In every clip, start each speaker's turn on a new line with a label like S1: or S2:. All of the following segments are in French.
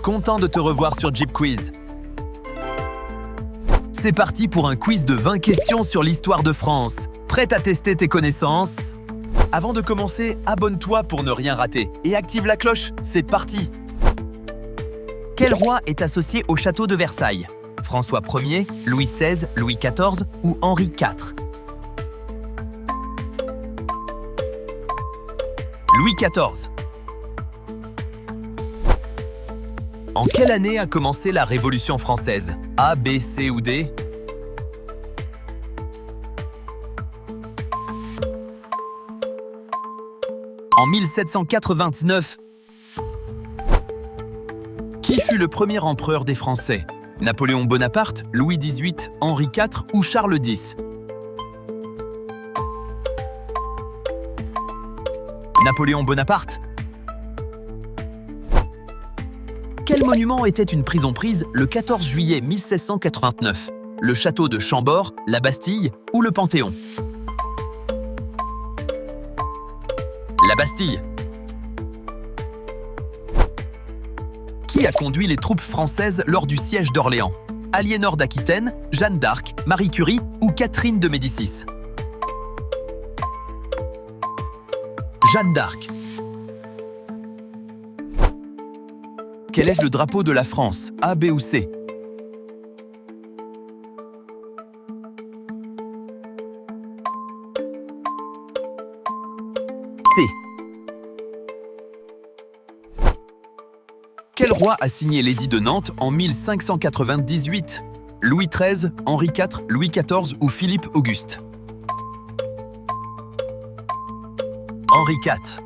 S1: content de te revoir sur Jeep Quiz. C'est parti pour un quiz de 20 questions sur l'histoire de France. Prête à tester tes connaissances? Avant de commencer, abonne-toi pour ne rien rater et active la cloche, c'est parti! Quel roi est associé au château de Versailles? François Ier, Louis XVI, Louis XIV ou Henri IV? Louis XIV. En quelle année a commencé la Révolution française? A, B, C ou D? En 1789. Qui fut le premier empereur des Français? Napoléon Bonaparte, Louis XVIII, Henri IV ou Charles X? Napoléon Bonaparte. Quel monument était une prison prise le 14 juillet 1689? Le château de Chambord, la Bastille ou le Panthéon? La Bastille. Qui a conduit les troupes françaises lors du siège d'Orléans? Aliénor d'Aquitaine, Jeanne d'Arc, Marie Curie ou Catherine de Médicis? Jeanne d'Arc. Quel est le drapeau de la France? A, B ou C? C. Quel roi a signé l'édit de Nantes en 1598? Louis XIII, Henri IV, Louis XIV ou Philippe Auguste? Henri IV.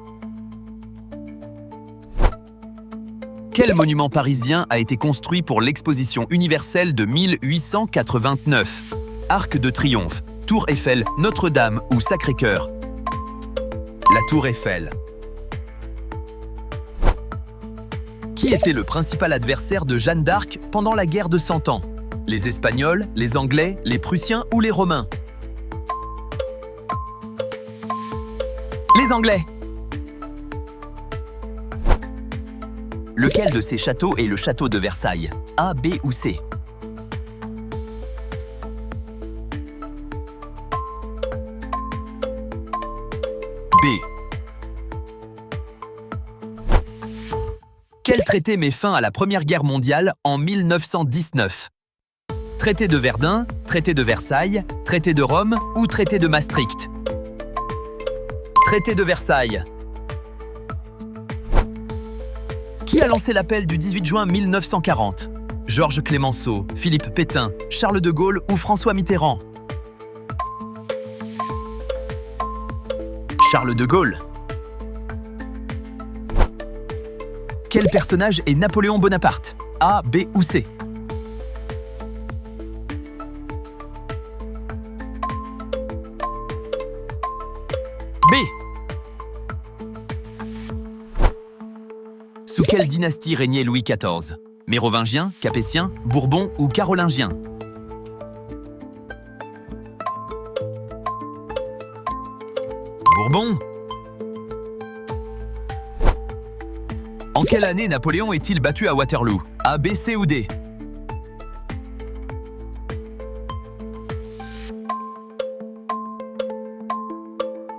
S1: Quel monument parisien a été construit pour l'exposition universelle de 1889? Arc de Triomphe, Tour Eiffel, Notre-Dame ou Sacré-Cœur? La Tour Eiffel. Qui était le principal adversaire de Jeanne d'Arc pendant la guerre de 100 ans? Les Espagnols, les Anglais, les Prussiens ou les Romains? Les Anglais. Lequel de ces châteaux est le château de Versailles? A, B ou C? B. Quel traité met fin à la Première Guerre mondiale en 1919? Traité de Verdun, traité de Versailles, traité de Rome ou traité de Maastricht? Traité de Versailles. Qui a lancé l'appel du 18 juin 1940? Georges Clémenceau, Philippe Pétain, Charles de Gaulle ou François Mitterrand? Charles de Gaulle. Quel personnage est Napoléon Bonaparte? A, B ou C? B. Sous quelle dynastie régnait Louis XIV? Mérovingien, Capétien, Bourbon ou Carolingien? Bourbon. En quelle année Napoléon est-il battu à Waterloo? A, B, C ou D?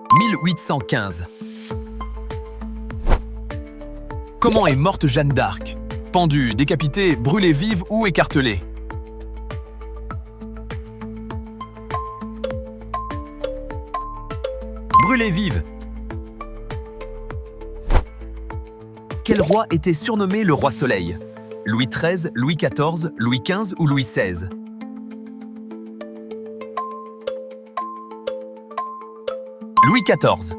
S1: « 1815. Comment est morte Jeanne d'Arc? Pendue, décapitée, brûlée vive ou écartelée? Brûlée vive. Quel roi était surnommé le roi Soleil? Louis XIII, Louis XIV, Louis XV ou Louis XVI? Louis XIV.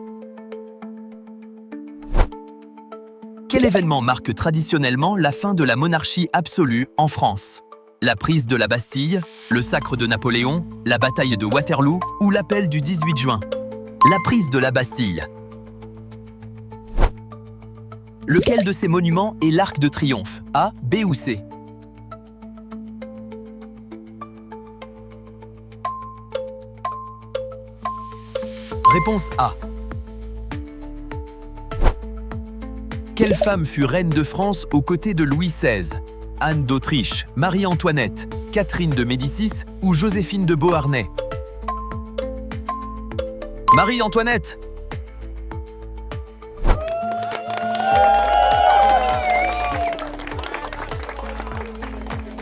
S1: Quel événement marque traditionnellement la fin de la monarchie absolue en France? La prise de la Bastille, le sacre de Napoléon, la bataille de Waterloo ou l'appel du 18 juin? La prise de la Bastille. Lequel de ces monuments est l'Arc de Triomphe? A, B ou C? Réponse A. Quelle femme fut reine de France aux côtés de Louis XVI? Anne d'Autriche, Marie-Antoinette, Catherine de Médicis ou Joséphine de Beauharnais? Marie-Antoinette!